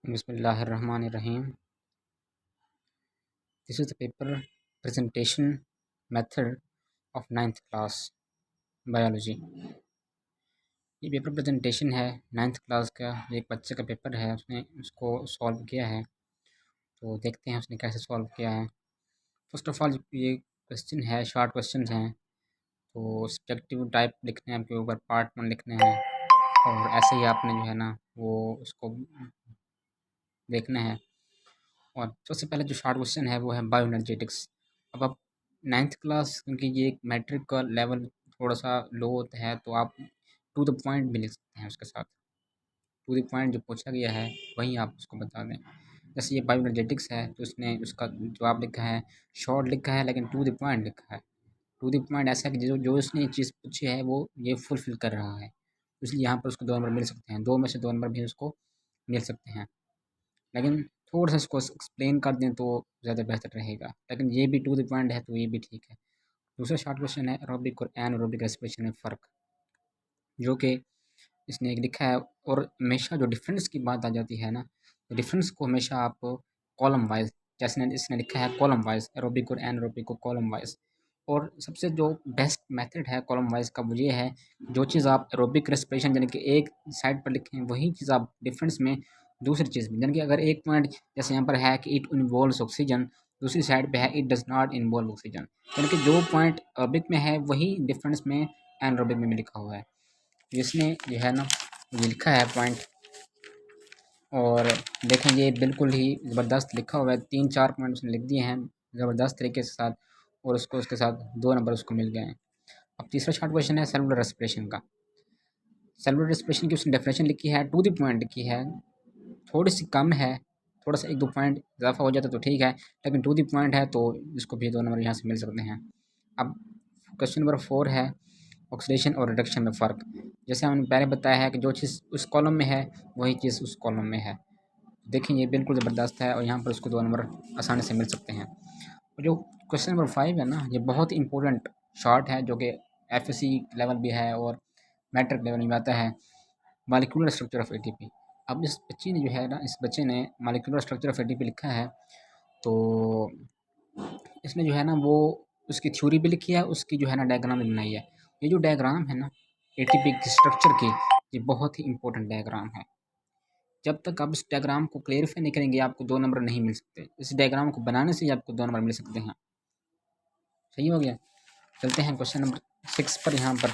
Bismillahirrahmanirrahim. This is the paper presentation method of 9th class biology. ये paper presentation है 9th class का। एक बच्चे का पेपर है, उसने उसको सॉल्व किया है। तो देखते हैं उसने कैसे सॉल्व किया है। फर्स्ट ऑफ ऑल ये क्वेश्चन है, शॉर्ट क्वेश्चन हैं। तो सब्जेक्टिव टाइप लिखने हैं आपके ऊपर, पार्ट 1 लिखने हैं और ऐसे ही आपने जो है ना वो उसको देखना है। और सबसे पहले जो शॉर्ट क्वेश्चन है वो है बायोएनर्जेटिक्स। अब आप 9th क्लास, क्योंकि ये एक मैट्रिक का लेवल थोड़ा सा लो होता है, तो आप टू द पॉइंट भी लिख सकते हैं उसके साथ। टू द पॉइंट जो पूछा गया है वही आप उसको बता दें। जैसे ये बायोएनर्जेटिक्स है तो इसने उसका जवाब लिखा है, शॉर्ट लिखा है लेकिन टू द पॉइंट लिखा है। टू द पॉइंट ऐसा है कि जो जो इसने चीज़ पूछी है वो ये फुलफिल कर रहा है, तो इसलिए यहाँ पर उसको 2 नंबर मिल सकते हैं। 2 में से 2 नंबर भी उसको मिल सकते हैं, लेकिन थोड़ा-सा इसको एक्सप्लेन कर दें तो ज़्यादा बेहतर रहेगा। लेकिन ये भी टू द पॉइंट है तो ये भी ठीक है। दूसरा शॉर्ट क्वेश्चन है एरोबिक और एनारोबिक रेस्पिरेशन में फ़र्क, जो कि इसने एक लिखा है। और हमेशा जो डिफरेंस की बात आ जाती है ना, तो डिफरेंस को हमेशा आप कॉलम वाइज़, जैसे इसने लिखा है कॉलम वाइज़, एरोबिक और एनारोबिक को कॉलम वाइज़। और सबसे जो बेस्ट मेथड है कॉलम वाइज़ का वो ये है, जो चीज़ आप एरोबिक रेस्पिरेशन यानी कि एक साइड पर लिखें वही चीज़ आप डिफरेंस में दूसरी चीज़ में, यानी कि अगर एक पॉइंट जैसे यहाँ पर है कि इट इन्वॉल्व्स ऑक्सीजन, दूसरी साइड पे है it does not involve oxygen, यानी कि जो पॉइंट एरोबिक में है वही डिफरेंस में एनारोबिक में भी लिखा हुआ है। इसने जो है ना ये लिखा है पॉइंट, और देखें ये बिल्कुल ही ज़बरदस्त लिखा हुआ है। 3-4 पॉइंट उसने लिख दिए हैं ज़बरदस्त तरीके के साथ, और उसको उसके साथ 2 नंबर उसको मिल गए हैं। अब तीसरा शॉर्ट क्वेश्चन है सेलुलर रेस्पिरेशन का। सेलुलर रेस्पिरेशन की उसने डेफिनेशन लिखी है, टू द पॉइंट लिखी है, थोड़ी सी कम है, थोड़ा सा 1-2 पॉइंट इजाफा हो जाता तो ठीक है, लेकिन टू द पॉइंट है तो इसको भी 2 नंबर यहाँ से मिल सकते हैं। अब क्वेश्चन नंबर 4 है ऑक्सीडेशन और रिडक्शन में फ़र्क। जैसे हमने पहले बताया है कि जो चीज़ उस कॉलम में है वही चीज़ उस कॉलम में है। देखें ये बिल्कुल ज़बरदस्त है और यहाँ पर उसको 2 नंबर आसानी से मिल सकते हैं। और जो क्वेश्चन नंबर 5 है ना, ये बहुत ही इंपॉर्टेंट शॉर्ट है, जो कि एफएससी लेवल भी है और मैट्रिक लेवल में आता है। Molecular structure of ATP. अब इस बच्ची ने जो है ना, इस बच्चे ने मॉलिक्यूलर स्ट्रक्चर ऑफ एटीपी लिखा है। तो इसने जो है ना वो उसकी थ्योरी भी लिखी है, उसकी जो है ना डायग्राम भी बनाई है। ये जो डायग्राम है ना एटीपी की स्ट्रक्चर की, ये बहुत ही इंपॉर्टेंट डायग्राम है। जब तक आप इस डायग्राम को क्लेरिफाई नहीं करेंगे आपको 2 नंबर नहीं मिल सकते। इस डायग्राम को बनाने से ही आपको 2 नंबर मिल सकते हैं। सही हो गया। चलते हैं क्वेश्चन नंबर 6 पर यहाँ पर,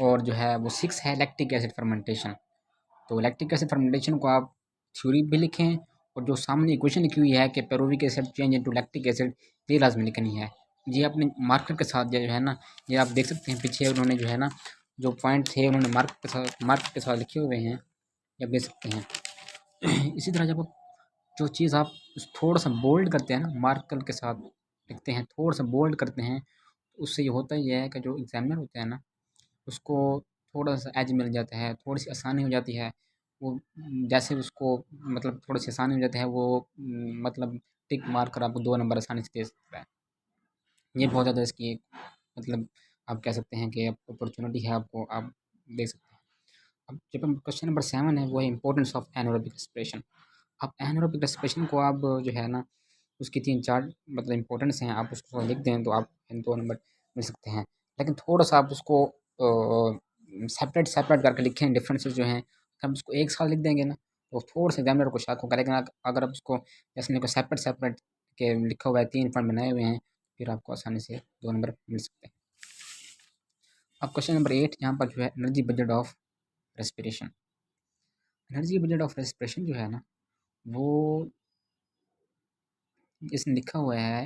और जो है वो 6 है लैक्टिक एसिड फर्मेंटेशन। तो लैक्टिक एसिड फर्मेंटेशन को आप थ्योरी भी लिखें, और जो सामने इक्वेशन लिखी हुई है कि pyruvic acid change into lactic acid, ये लाजमी लिखनी है। ये अपने मार्कर के साथ जो है ना, ये आप देख सकते हैं पीछे उन्होंने जो है ना जो पॉइंट थे उन्होंने मार्क के साथ लिखे हुए हैं, ये आप देख सकते हैं। इसी तरह जब आप जो चीज़ आप थोड़ा सा बोल्ड करते हैं ना, मार्कर के साथ लिखते हैं, थोड़ा सा बोल्ड करते हैं, उससे ये होता ही है कि जो एग्जामिनर होता है ना उसको थोड़ा-सा एज मिल जाता है, थोड़ी-सी आसानी हो जाती है। वो जैसे उसको मतलब थोड़ी-सी आसानी हो जाती है, वो मतलब टिक मार कर आपको 2 नंबर आसानी से दे सकता है। ये बहुत ज़्यादा इसकी एक मतलब आप कह सकते हैं कि अपॉर्च्युनिटी है आपको, आप दे सकते हैं। अब जब हम क्वेश्चन नंबर 7 है वो है इम्पोर्टेंस ऑफ एनारोबिक रेस्पिरेशन। अब एनारोबिक रेस्पिरेशन को आप जो है ना उसकी 3-4 मतलब इम्पोर्टेंस हैं, आप उसको लिख दें तो आप 2 नंबर मिल सकते हैं। लेकिन थोड़ा-सा आप उसको सेपरेट करके लिखें, डिफरेंसेस जो हैं, हम उसको एक साथ लिख देंगे ना तो थोड़ा-सा एग्जामिनर को शक होगा। लेकिन अगर आप उसको जैसे देखो सेपरेट के लिखा हुआ है, 3 पॉइंट बनाए हुए हैं, फिर आपको आसानी से 2 नंबर मिल सकते हैं। अब क्वेश्चन नंबर 8 यहाँ पर जो है energy budget of respiration. Energy budget of respiration जो है ना वो इसमें लिखा हुआ है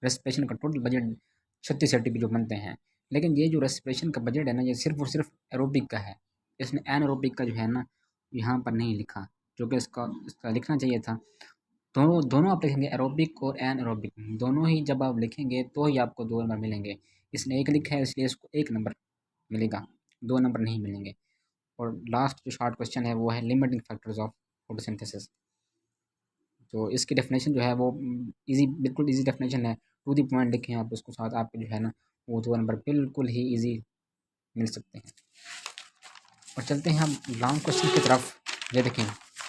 रेस्पिरेशन का टोटल बजट 36 एटीपी जो बनते हैं। लेकिन ये जो रेस्पिरेशन का बजट है ना ये सिर्फ़ और सिर्फ एरोबिक का है। इसने एनारोबिक का जो है ना यहाँ पर नहीं लिखा, जो कि इसका लिखना चाहिए था। दोनों दोनों आप लिखेंगे एरोबिक और एनारोबिक, दोनों ही जब आप लिखेंगे तो ही आपको 2 नंबर मिलेंगे। इसने 1 लिखा है इसलिए इसको 1 नंबर मिलेगा, 2 नंबर नहीं मिलेंगे। और लास्ट जो शॉर्ट क्वेश्चन है वो है लिमिटिंग फैक्टर्स ऑफ फोटोसिंथेसिस। तो इसकी डेफिनेशन जो है वो बिल्कुल ईज़ी डेफिनेशन है। टू द पॉइंट लिखें आप उसको साथ, आपको जो है ना वो 2 नंबर बिल्कुल ही ईज़ी मिल सकते हैं। और चलते हैं हम लॉन्ग क्वेश्चन की तरफ। ये देखें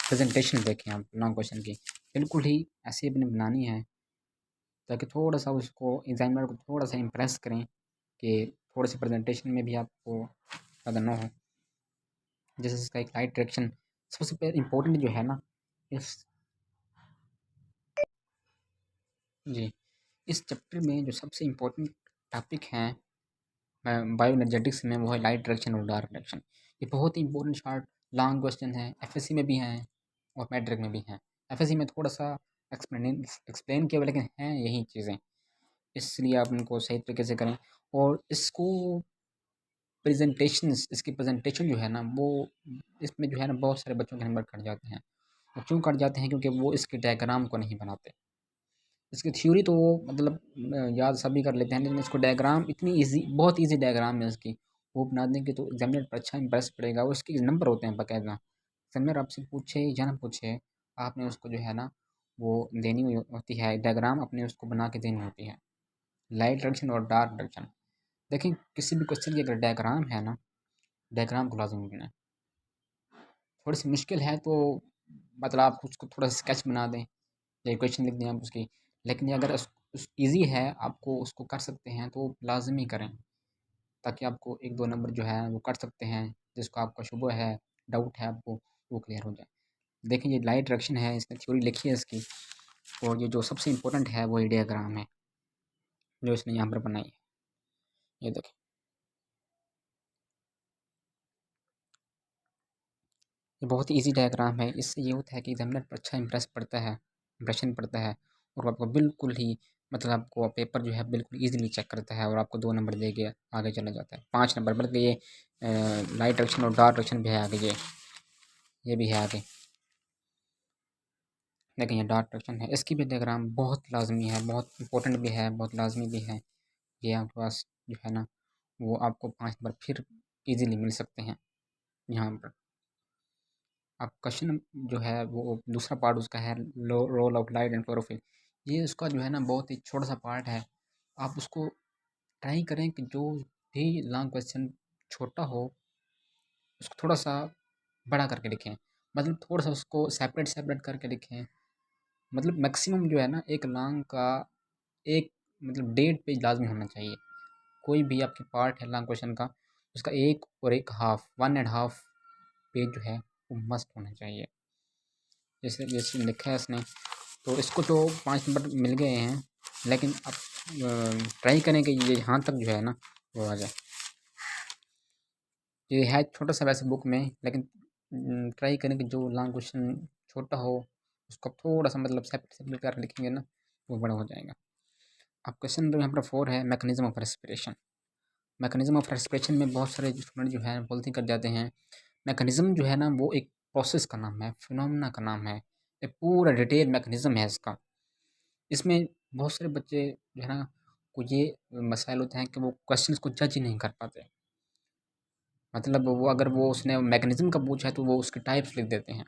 प्रेजेंटेशन देखें आप लॉन्ग क्वेश्चन की, बिल्कुल ही ऐसी अपनी बनानी है ताकि थोड़ा सा उसको एग्जामिनर को थोड़ा सा इम्प्रेस करें कि थोड़े से प्रेजेंटेशन में भी आपको ज़्यादा ना हो। जैसे इसका एक लाइट डायरेक्शन सबसे पहले इम्पोर्टेंट जो है ना, इस जी इस चैप्टर में जो सबसे इम्पोर्टेंट टॉपिक हैं बायो एनर्जेटिक्स में, वो है लाइट डायरेक्शन और डार्क डायरेक्शन। ये बहुत ही इंपॉर्टेंट शार्ट लॉन्ग क्वेश्चन है, एफएससी में भी हैं और मैट्रिक में भी हैं। एफएससी में थोड़ा सा एक्सप्लेन किया हुआ, लेकिन हैं यही चीज़ें, इसलिए आप उनको सही तरीके से करें। और इसको इसकी प्रेजेंटेशन जो है ना, वो इसमें जो है ना बहुत सारे बच्चों के नंबर कट जाते हैं। और क्यों कट जाते हैं? क्योंकि वो इसके डायग्राम को नहीं बनाते। इसकी थ्योरी तो मतलब याद सभी कर लेते हैं, लेकिन इसको डायग्राम इतनी ईजी, बहुत ईजी डायग्राम है इसकी, वो बना देंगे तो एग्जामिनर पर अच्छा इंप्रेस पड़ेगा। और इसके नंबर होते हैं बाकायदा, एग्जामिनर आपसे पूछे या ना पूछे, आपने उसको जो है ना वो देनी होती है, डायग्राम अपने उसको बना के देनी होती है। लाइट डायरेक्शन और डार्क डायरेक्शन देखें, किसी भी क्वेश्चन की अगर डायग्राम है ना, डायग्राम को लाजमी देना है। थोड़ी सी मुश्किल है तो मतलब आप उसको थोड़ा स्केच बना दें या इक्वेशन लिख दें आप उसकी, लेकिन ये अगर ईजी है, आपको उसको कर सकते हैं तो लाजमी करें, ताकि आपको एक दो नंबर जो है वो कर सकते हैं, जिसको आपका शुबह है, डाउट है आपको, वो क्लियर हो जाए। देखें ये लाइट डायरेक्शन है, इसने थ्योरी लिखी है इसकी, और ये जो सबसे इम्पोर्टेंट है वो डायग्राम है जो इसने यहाँ पर बनाई है। ये देखें, ये बहुत ही ईजी डायग्राम है। इससे ये होता है कि एग्जामिनर पर अच्छा इम्प्रेशन पड़ता है, और वो आपको बिल्कुल ही मतलब आपको पेपर जो है बिल्कुल ईज़िली चेक करता है, और आपको 2 नंबर दे के आगे चला जाता है। 5 नंबर, बल्कि ये लाइट डायरेक्शन और डार्क डायरेक्शन भी है आगे, ये भी है आगे। लेकिन ये डार्क डायरेक्शन है, इसकी भी डायग्राम बहुत लाज़मी है, बहुत इंपॉर्टेंट भी है, बहुत लाज़मी भी है। ये आपके पास जो है ना, वो आपको 5 नंबर फिर ईज़िली मिल सकते हैं यहाँ पर। अब क्वेश्चन जो है वो दूसरा पार्ट उसका है role of light and chlorophyll. ये उसका जो है ना बहुत ही छोटा सा पार्ट है। आप उसको ट्राई करें कि जो भी लॉन्ग क्वेश्चन छोटा हो, उसको थोड़ा सा बड़ा करके लिखें, मतलब थोड़ा सा उसको सेपरेट सेपरेट करके लिखें। मतलब मैक्सिमम जो है ना एक लॉन्ग का एक मतलब 1.5 पेज लाजमी होना चाहिए। कोई भी आपके पार्ट है लॉन्ग क्वेश्चन का, उसका एक और एक हाफ 1.5 पेज जो है वो मस्ट होना चाहिए, जैसे जैसे लिखा है इसने। तो इसको तो 5 नंबर मिल गए हैं, लेकिन अब ट्राई करें कि ये यहाँ तक जो है ना वो आ जाए। ये है छोटा सा वैसे बुक में, लेकिन ट्राई करें कि जो लॉन्ग क्वेश्चन छोटा हो उसको थोड़ा सा मतलब सेपरेट सेपरेट कर लिखेंगे ना, वो बड़ा हो जाएगा। अब क्वेश्चन नंबर यहाँ पर 4 है, mechanism of respiration. Mechanism of respiration में बहुत सारे स्टूडेंट जो है गलती कर जाते हैं। मैकेनिज्म जो है ना वो एक प्रोसेस का नाम है, फिनोमेना का नाम है, एक पूरा डिटेल मैकेनिज्म है इसका। इसमें बहुत सारे बच्चे जो है ना, को ये मसाइल होते हैं कि वो क्वेश्चंस को जज ही नहीं कर पाते। मतलब वो अगर वो उसने मैकेनिज्म का पूछा है तो वो उसके टाइप्स लिख देते हैं।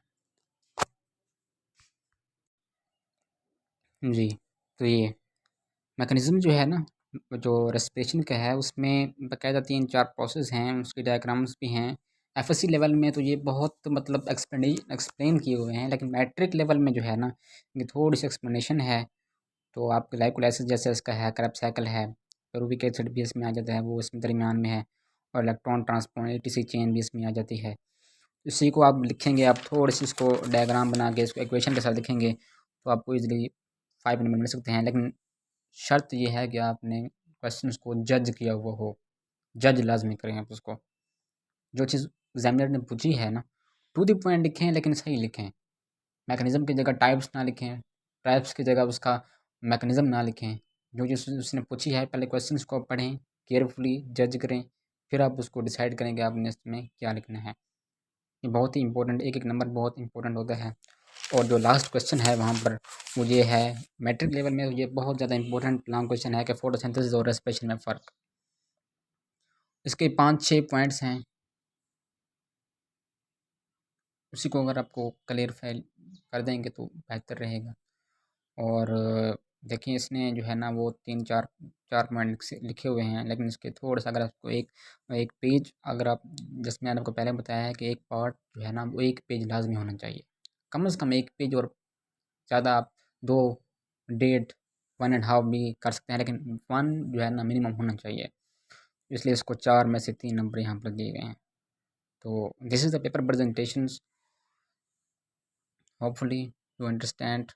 जी, तो ये मैकेनिज्म जो है ना, जो रेस्पिरेशन का है उसमें बाकायदा 3-4 प्रोसेस हैं, उसके डायग्राम्स भी हैं। एफएससी लेवल में तो ये बहुत मतलब एक्सप्लेन किए हुए हैं, लेकिन मैट्रिक लेवल में जो है ना, ये थोड़ी सी एक्सप्लेनेशन है। तो आपके लाइकोलाइसिस जैसे इसका है, करेब्स साइकिल है, पेरुविक एसिड भी इसमें आ जाता है, वो इसमें दरमियान में है, और इलेक्ट्रॉन ट्रांसपोर्ट एटीसी चेन भी इसमें आ जाती है। इसी को आप लिखेंगे, आप थोड़ी सी इसको डायग्राम बना के इसको इक्वेशन के साथ लिखेंगे तो आपको ईजिली 5 नंबर मिल सकते हैं। लेकिन शर्त ये है कि आपने क्वेश्चंस को जज किया हुआ हो, जज लाजमी करें आप उसको। जो चीज़ एग्जामिनर ने पूछी है ना, टू द पॉइंट लिखें, लेकिन सही लिखें। मैकेनिज्म की जगह टाइप्स ना लिखें, टाइप्स की जगह उसका मैकेनिज्म ना लिखें। जो चीज़ उसने पूछी है पहले क्वेश्चंस को पढ़ें, केयरफुली जज करें, फिर आप उसको डिसाइड करें कि आपने इसमें क्या लिखना है। ये बहुत ही इंपॉर्टेंट, एक एक नंबर बहुत इंपॉर्टेंट होता है। और जो लास्ट क्वेश्चन है वहाँ पर वो ये है, मैट्रिक लेवल में ये बहुत ज़्यादा इंपॉर्टेंट लॉन्ग क्वेश्चन है कि फोटोसिंथेसिस और रेस्पिरेशन में फ़र्क। इसके 5-6 पॉइंट्स हैं, उसी को अगर आपको क्लियरफाई कर देंगे तो बेहतर रहेगा। और देखिए इसने जो है ना वो 3-4 पॉइंट लिखे हुए हैं, लेकिन इसके थोड़ा सा अगर आपको एक एक पेज, अगर आप जिसमें मैंने आपको पहले बताया है कि एक पार्ट जो है ना वो एक पेज लाजमी होना चाहिए। कम से कम 1 पेज और ज़्यादा आप 2 डेढ़ 1 एंड हाफ भी कर सकते हैं, लेकिन 1 जो है ना मिनिमम होना चाहिए। इसलिए इसको 4 में से 3 नंबर यहाँ पर दिए गए हैं। तो this is the paper presentations, hopefully you understand